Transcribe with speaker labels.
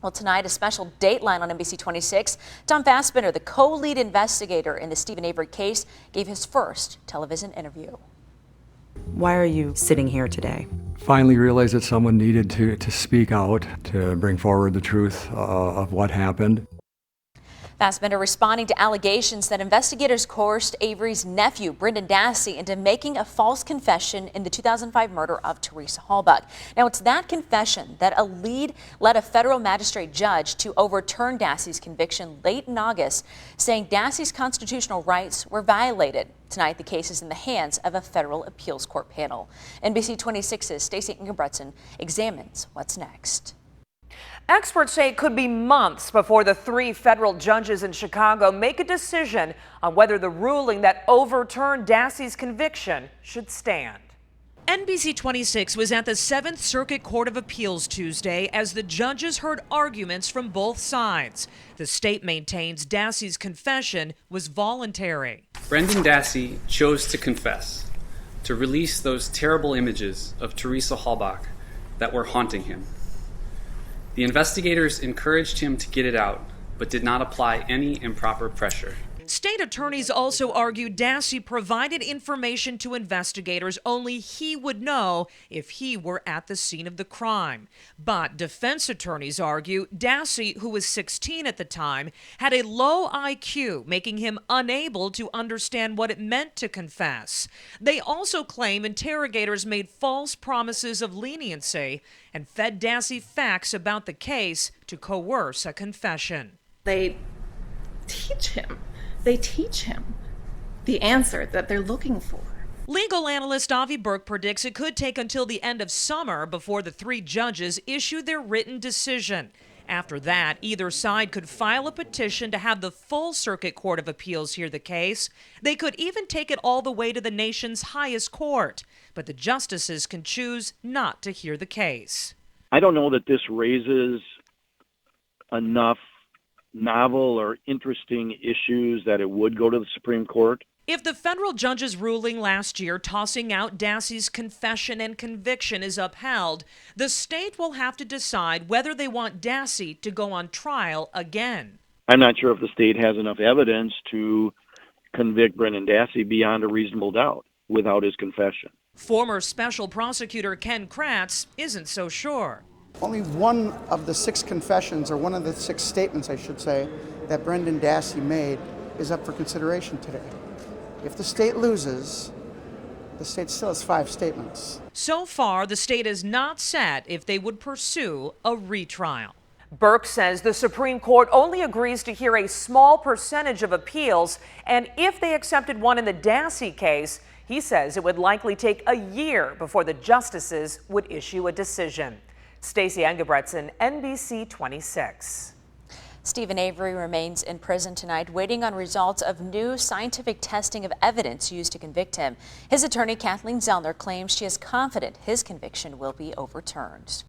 Speaker 1: Well, tonight, a special Dateline on NBC 26. Tom Fassbender, the co-lead investigator in the Stephen Avery case, gave his first television interview.
Speaker 2: Why are you sitting here today?
Speaker 3: Finally realized that someone needed to speak out, to bring forward the truth of what happened.
Speaker 1: Fassbender responding to allegations that investigators coerced Avery's nephew, Brendan Dassey, into making a false confession in the 2005 murder of Teresa Halbach. Now, it's that confession that led a federal magistrate judge to overturn Dassey's conviction late in August, saying Dassey's constitutional rights were violated. Tonight, the case is in the hands of a federal appeals court panel. NBC 26's Stacey Ingebretson examines what's next.
Speaker 4: Experts say it could be months before the 3 federal judges in Chicago make a decision on whether the ruling that overturned Dassey's conviction should stand.
Speaker 5: NBC 26 was at the 7th Circuit Court of Appeals Tuesday as the judges heard arguments from both sides. The state maintains Dassey's confession was voluntary.
Speaker 6: Brendan Dassey chose to confess, to release those terrible images of Teresa Halbach that were haunting him. The investigators encouraged him to get it out, but did not apply any improper pressure.
Speaker 5: State attorneys also argued Dassey provided information to investigators only he would know if he were at the scene of the crime. But defense attorneys argue Dassey, who was 16 at the time, had a low IQ, making him unable to understand what it meant to confess. They also claim interrogators made false promises of leniency and fed Dassey facts about the case to coerce a confession.
Speaker 7: They teach him the answer that they're looking for.
Speaker 5: Legal analyst Avi Burke predicts it could take until the end of summer before the 3 judges issue their written decision. After that, either side could file a petition to have the full Circuit Court of Appeals hear the case. They could even take it all the way to the nation's highest court. But the justices can choose not to hear the case.
Speaker 8: I don't know that this raises enough novel or interesting issues that it would go to the Supreme Court.
Speaker 5: If the federal judge's ruling last year tossing out Dassey's confession and conviction is upheld, the state will have to decide whether they want Dassey to go on trial again.
Speaker 8: I'm not sure if the state has enough evidence to convict Brendan Dassey beyond a reasonable doubt without his confession.
Speaker 5: Former special prosecutor Ken Kratz isn't so sure.
Speaker 9: Only one of the 6 confessions, or one of the 6 statements, I should say, that Brendan Dassey made is up for consideration today. If the state loses, the state still has 5 statements.
Speaker 5: So far, the state is not set if they would pursue a retrial.
Speaker 4: Burke says the Supreme Court only agrees to hear a small percentage of appeals, and if they accepted one in the Dassey case, he says it would likely take a year before the justices would issue a decision. Stacey Ingebretson, NBC 26.
Speaker 1: Stephen Avery remains in prison tonight, waiting on results of new scientific testing of evidence used to convict him. His attorney, Kathleen Zellner, claims she is confident his conviction will be overturned.